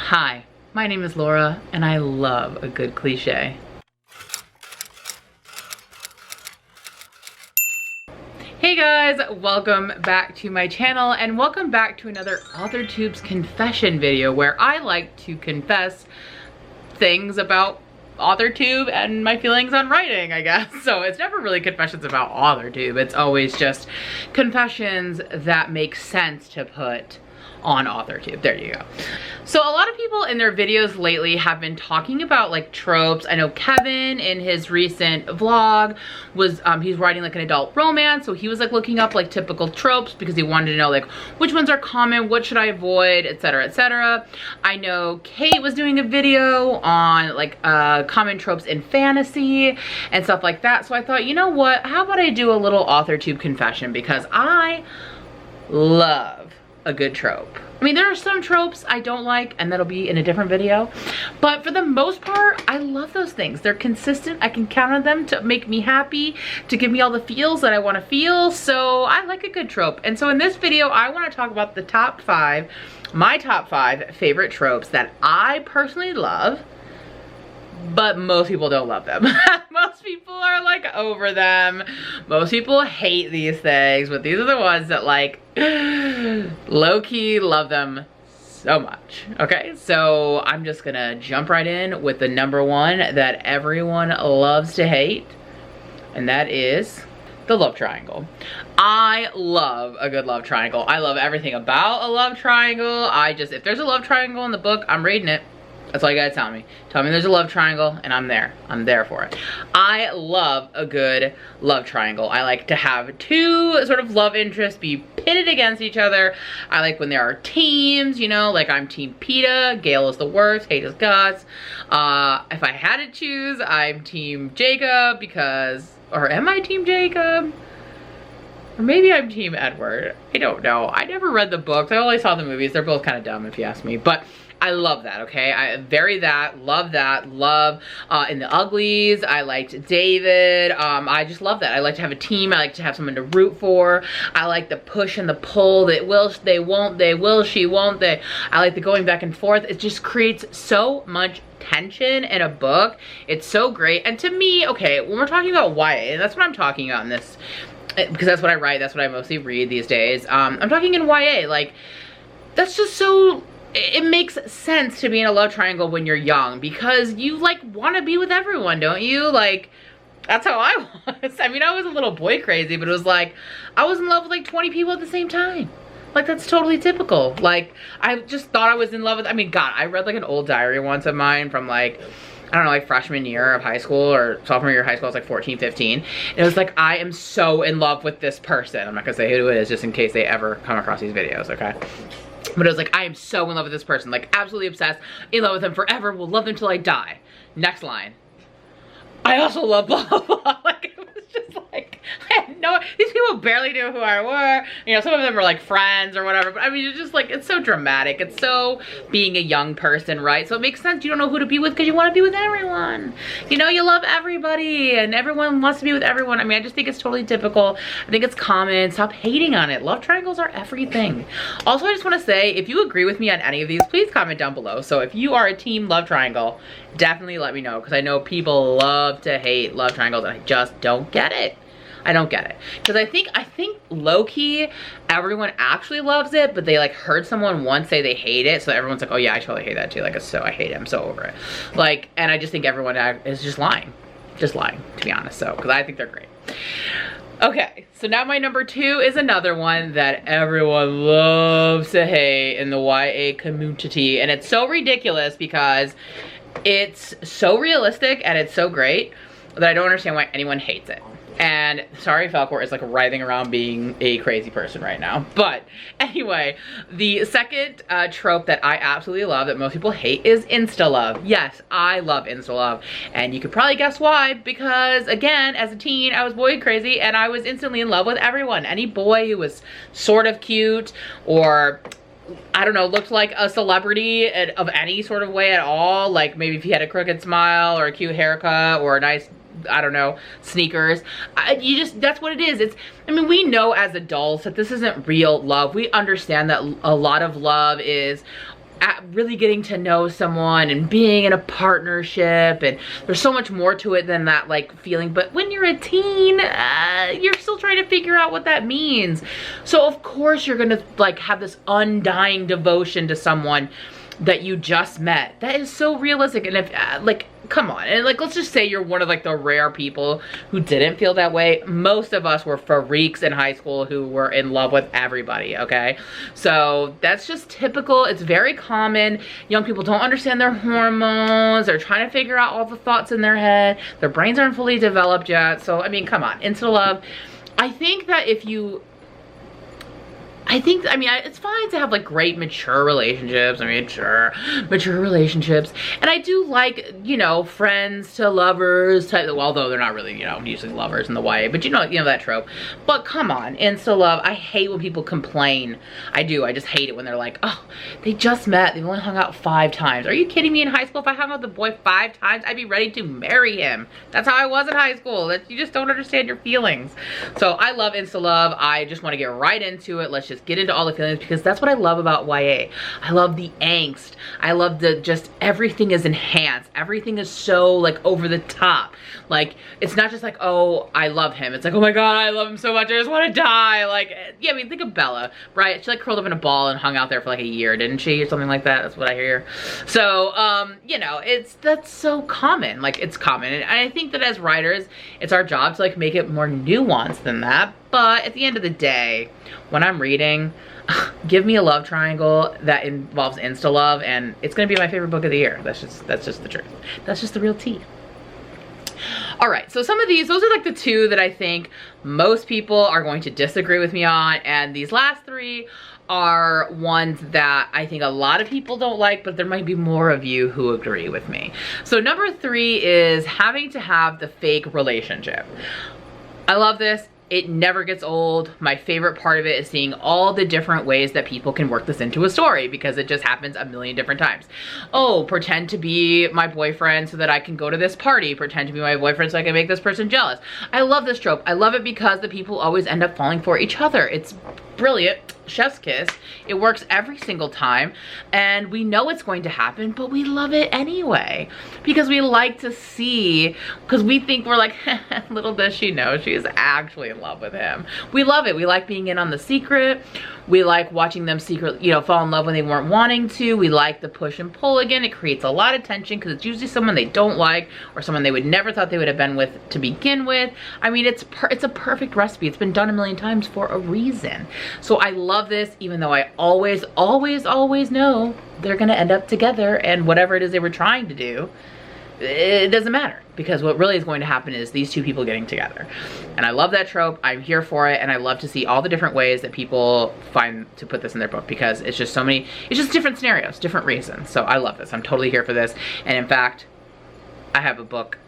Hi, my name is Laura, and I love a good cliche. Hey guys, welcome back to my channel, and welcome back to another AuthorTube's confession video where I like to confess things about AuthorTube and my feelings on writing, I guess. So it's never really confessions about AuthorTube, it's always just confessions that make sense to put on AuthorTube. There you go. So a lot of people in their videos lately have been talking about like tropes. I know Kevin in his recent vlog was, he's writing like an adult romance, so he was like looking up like typical tropes because he wanted to know like which ones are common, what should I avoid, etc, etc. I know Kate was doing a video on like common tropes in fantasy and stuff like that. So I thought, you know what, how about I do a little AuthorTube confession, because I love a good trope. I mean, there are some tropes I don't like, and that'll be in a different video, but for the most part, I love those things. They're consistent. I can count on them to make me happy, to give me all the feels that I want to feel, so I like a good trope. And so in this video, I want to talk about the top 5, my top 5 favorite tropes that I personally love, but most people don't love them. Most people are like over them. Most people hate these things, but these are the ones that like low-key love them so much. Okay, so I'm just gonna jump right in with the number 1 that everyone loves to hate, and that is the love triangle. I love a good love triangle. I love everything about a love triangle. If there's a love triangle in the book, I'm reading it. That's all you gotta tell me. Tell me there's a love triangle and I'm there. I'm there for it. I love a good love triangle. I like to have 2 sort of love interests be pitted against each other. I like when there are teams, you know, like I'm team Peta, Gail is the worst, hate his guts. If I had to choose, I'm team Jacob because, or am I team Jacob? Or maybe I'm team Edward. I don't know. I never read the books. I only saw the movies. They're both kind of dumb if you ask me, but I love that, okay? I very that, love in the uglies. I liked David. I just love that. I like to have a team. I like to have someone to root for. I like the push and the pull. They will, they won't, they will, she won't, they. I like the going back and forth. It just creates so much tension in a book. It's so great. And to me, okay, when we're talking about YA, and that's what I'm talking about in this, because that's what I write, that's what I mostly read these days. I'm talking in YA, like, that's just so, it makes sense to be in a love triangle when you're young, because you like want to be with everyone, don't you? Like, that's how I was. I mean, I was a little boy crazy, but it was like, I was in love with like 20 people at the same time. Like, that's totally typical. Like, I just thought I was in love with, I mean, God, I read like an old diary once of mine from like, I don't know, like freshman year of high school or sophomore year of high school. I was like 14, 15. And it was like, I am so in love with this person. I'm not gonna say who it is just in case they ever come across these videos, okay? But it was like, I am so in love with this person, like absolutely obsessed, in love with them forever, will love them till I die. Next line. I also love blah, blah, blah. Like, it was just like, I had no, these people barely knew who I were. You know, some of them were like friends or whatever, but I mean, it's just like, it's so dramatic. It's so being a young person, right? So it makes sense you don't know who to be with because you want to be with everyone. You know, you love everybody and everyone wants to be with everyone. I mean, I just think it's totally typical. I think it's common. Stop hating on it. Love triangles are everything. Also, I just want to say, if you agree with me on any of these, please comment down below. So if you are a team love triangle, definitely let me know, because I know people love to hate love triangles and I just don't get it. I don't get it. Because I think low-key, everyone actually loves it, but they like heard someone once say they hate it, so everyone's like, oh yeah, I totally hate that too. Like, so I hate it, I'm so over it. Like, and I just think everyone is just lying. Just lying, to be honest, so, because I think they're great. Okay, so now my number 2 is another one that everyone loves to hate in the YA community, and it's so ridiculous because it's so realistic and it's so great that I don't understand why anyone hates it. And sorry, Falcor is like writhing around being a crazy person right now. But anyway, the second trope that I absolutely love that most people hate is Insta-love. Yes, I love Insta-love. And you could probably guess why, because again, as a teen, I was boy crazy and I was instantly in love with everyone. Any boy who was sort of cute or, I don't know, looked like a celebrity of any sort of way at all. Like maybe if he had a crooked smile or a cute haircut or a nice, I don't know, sneakers. That's what it is. I mean, we know as adults that this isn't real love. We understand that a lot of love is really getting to know someone and being in a partnership, and there's so much more to it than that like feeling. But when you're a teen, you're still trying to figure out what that means. So of course you're gonna like have this undying devotion to someone that you just met. That is so realistic. And if like, come on, and like, let's just say you're one of like the rare people who didn't feel that way. Most of us were freaks in high school who were in love with everybody, okay? So that's just typical. It's very common. Young people don't understand their hormones. They're trying to figure out all the thoughts in their head. Their brains aren't fully developed yet. So I mean, come on, Insta-love. I think that if you, I mean, it's fine to have like great mature relationships. I mean, sure, mature relationships. And I do like, you know, friends to lovers type, although they're not really, you know, usually lovers in the YA, but you know that trope. But come on, Insta-love. I hate when people complain. I do. I just hate it when they're like, oh, they just met. They've only hung out 5 times. Are you kidding me? In high school, if I hung out with a boy 5 times, I'd be ready to marry him. That's how I was in high school. You just don't understand your feelings. So I love Insta-love. I just want to get right into it. Let's just get into all the feelings, because that's what I love about YA. I love the angst. I love the just everything is enhanced. Everything is so like over the top. Like it's not just like, oh, I love him. It's like, oh my god, I love him so much, I just want to die. Like, yeah, I mean, think of Bella, right? She like curled up in a ball and hung out there for like a year, didn't she, or something like that? That's what I hear. So you know, that's so common. Like, it's common, and I think that as writers, it's our job to like make it more nuanced than that. But at the end of the day, when I'm reading, give me a love triangle that involves Insta-love, and it's gonna be my favorite book of the year. That's just the truth. That's just the real tea. All right, so some of these, those are like the 2 that I think most people are going to disagree with me on, and these last 3 are ones that I think a lot of people don't like, but there might be more of you who agree with me. So number 3 is having to have the fake relationship. I love this. It never gets old. My favorite part of it is seeing all the different ways that people can work this into a story, because it just happens a million different times. Oh, pretend to be my boyfriend so that I can go to this party. Pretend to be my boyfriend so I can make this person jealous. I love this trope. I love it because the people always end up falling for each other. It's brilliant. Chef's kiss. It works every single time, and we know it's going to happen, but we love it anyway, because we like to see, because we think we're like, little does she know, she's actually in love with him. We love it. We like being in on the secret. We like watching them secretly, you know, fall in love when they weren't wanting to. We like the push and pull again. It creates a lot of tension because it's usually someone they don't like, or someone they would never thought they would have been with to begin with. I mean, it's a perfect recipe. It's been done a million times for a reason. So I love this, even though I always know they're gonna end up together, and whatever it is they were trying to do, it doesn't matter, because what really is going to happen is these 2 people getting together. And I love that trope. I'm here for it, and I love to see all the different ways that people find to put this in their book, because it's just so many, it's just different scenarios, different reasons. So I love this. I'm totally here for this. And in fact, I have a book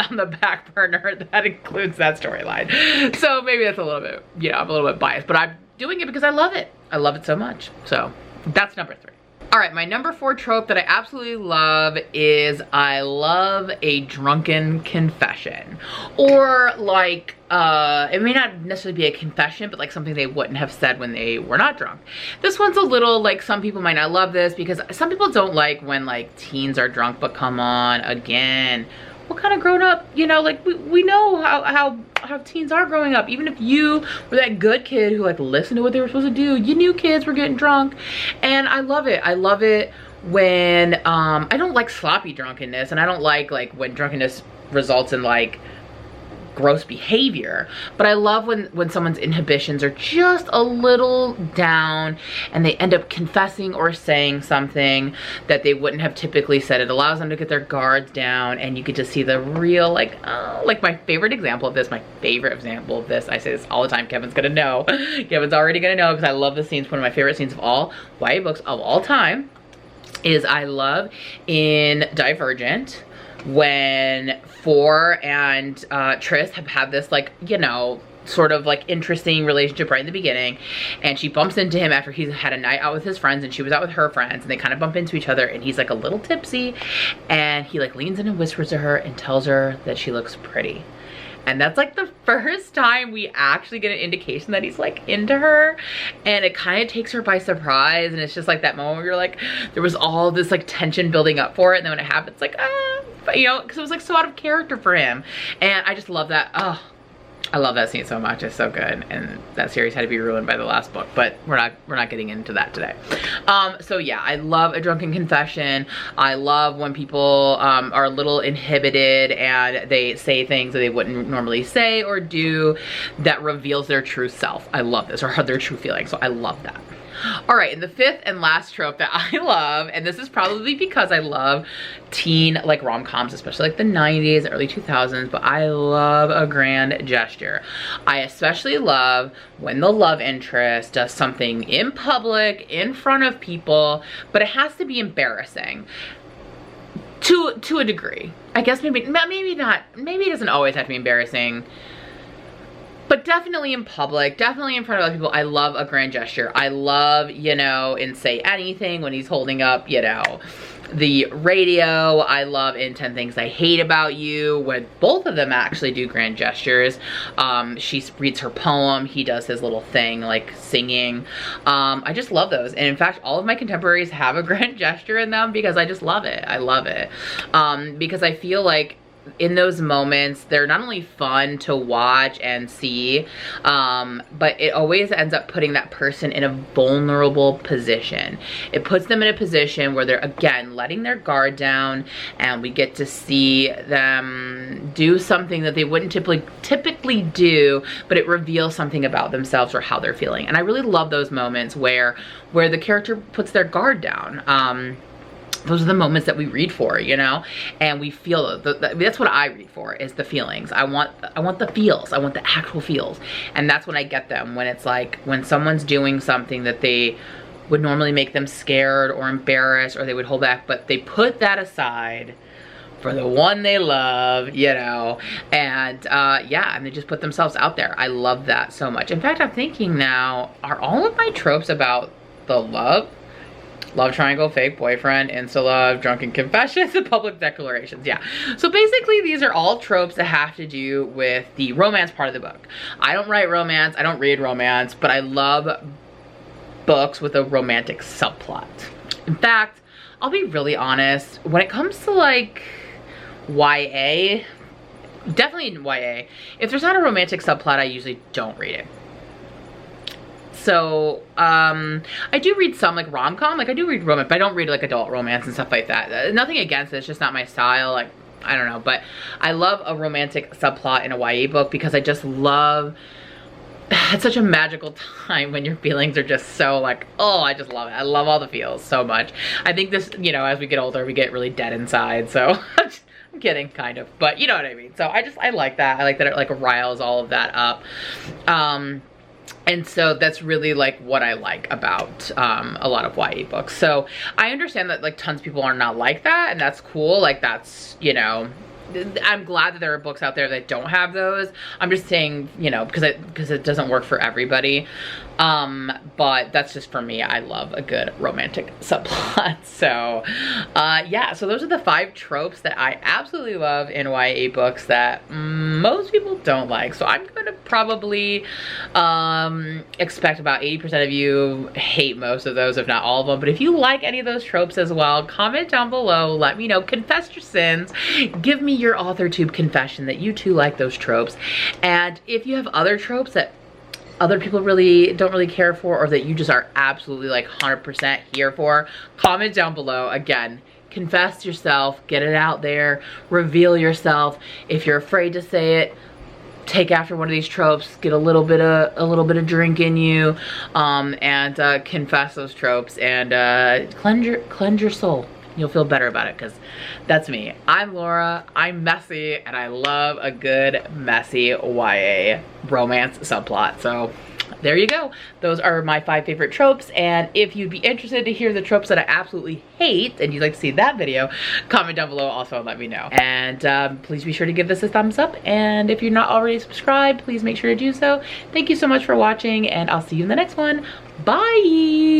on the back burner that includes that storyline. So maybe that's a little bit, you know, I'm a little bit biased, but I'm doing it because I love it. I love it so much. So that's number 3. All right, my number 4 trope that I absolutely love is I love a drunken confession. Or like, it may not necessarily be a confession, but like something they wouldn't have said when they were not drunk. This one's a little like, some people might not love this, because some people don't like when like teens are drunk, but come on, again, what kind of grown up, you know, like we know how teens are growing up. Even if you were that good kid who like listened to what they were supposed to do, you knew kids were getting drunk. And I love it. I love it when I don't like sloppy drunkenness, and I don't like when drunkenness results in like gross behavior, but I love when someone's inhibitions are just a little down and they end up confessing or saying something that they wouldn't have typically said. It allows them to get their guards down, and you get to see the real, like my favorite example of this, I say this all the time, Kevin's gonna know. Kevin's already gonna know, because I love the scenes. One of my favorite scenes of all YA books of all time is I love in Divergent, when Four and Tris have had this, like, you know, sort of like interesting relationship right in the beginning, and she bumps into him after he's had a night out with his friends, and she was out with her friends, and they kind of bump into each other, and he's like a little tipsy, and he like leans in and whispers to her and tells her that she looks pretty. And that's like the first time we actually get an indication that he's like into her, and it kind of takes her by surprise. And it's just like that moment where you're like, there was all this like tension building up for it, and then when it happens, like you know, because it was like so out of character for him. And I just love that. Oh, I love that scene so much. It's so good. And that series had to be ruined by the last book, but we're not getting into that today. So yeah, I love a drunken confession. I love when people are a little inhibited and they say things that they wouldn't normally say or do that reveals their true self. I love this, or their true feelings. So I love that. All right, and the fifth and last trope that I love, and this is probably because I love teen like rom-coms, especially like the 90s, early 2000s, but I love a grand gesture. I especially love when the love interest does something in public, in front of people, but it has to be embarrassing. To a degree. I guess maybe not, maybe it doesn't always have to be embarrassing. But definitely in public, definitely in front of other people, I love a grand gesture. I love, you know, in Say Anything when he's holding up, you know, the radio. I love in 10 Things I Hate About You when both of them actually do grand gestures. She reads her poem, he does his little thing like singing. I just love those. And in fact, all of my contemporaries have a grand gesture in them because I just love it. I love it. Because I feel like in those moments, they're not only fun to watch and see, but it always ends up putting that person in a vulnerable position. It puts them in a position where they're, again, letting their guard down, and we get to see them do something that they wouldn't typically do, but it reveals something about themselves or how they're feeling. And I really love those moments where the character puts their guard down. Those are the moments that we read for, you know, and we feel that's what I read for, is the feelings. I want the feels. I want the actual feels, and that's when I get them. When it's like when someone's doing something that they would normally make them scared or embarrassed, or they would hold back, but they put that aside for the one they love, you know, and yeah, and they just put themselves out there. I love that so much. In fact, I'm thinking now, are all of my tropes about the love triangle, fake boyfriend, Insta-love, drunken confessions, and public declarations? Yeah. So basically these are all tropes that have to do with the romance part of the book. I don't write romance, I don't read romance, but I love books with a romantic subplot. In fact, I'll be really honest, when it comes to like YA, definitely in YA, if there's not a romantic subplot, I usually don't read it. So, I do read some like rom-com, like I do read romance, but I don't read like adult romance and stuff like that. Nothing against it, it's just not my style, like, I don't know. But I love a romantic subplot in a YA book because I just love, it's such a magical time when your feelings are just so like, oh, I just love it. I love all the feels so much. I think this, you know, as we get older, we get really dead inside, so I'm kidding, kind of, but you know what I mean. So I like that. I like that it like riles all of that up. And so that's really like what I like about a lot of YA books. So I understand that like tons of people are not like that, and that's cool. Like that's, you know, I'm glad that there are books out there that don't have those. I'm just saying, you know, because it doesn't work for everybody. But that's just for me. I love a good romantic subplot. So yeah, so those are the 5 tropes that I absolutely love in YA books that most people don't like. So I'm gonna probably expect about 80% of you hate most of those, if not all of them. But if you like any of those tropes as well, comment down below, let me know, confess your sins, give me your AuthorTube confession that you too like those tropes. And if you have other tropes that other people don't really care for, or that you just are absolutely like 100% here for, comment down below. Again, confess yourself, get it out there, reveal yourself. If you're afraid to say it, take after one of these tropes, get a little bit of drink in you, and confess those tropes, and cleanse your soul. You'll feel better about it, because that's me. I'm Laura, I'm messy, and I love a good messy YA romance subplot. So there you go. Those are my 5 favorite tropes, and if you'd be interested to hear the tropes that I absolutely hate and you'd like to see that video, comment down below also and let me know. And please be sure to give this a thumbs up, and if you're not already subscribed, please make sure to do so. Thank you so much for watching, and I'll see you in the next one. Bye!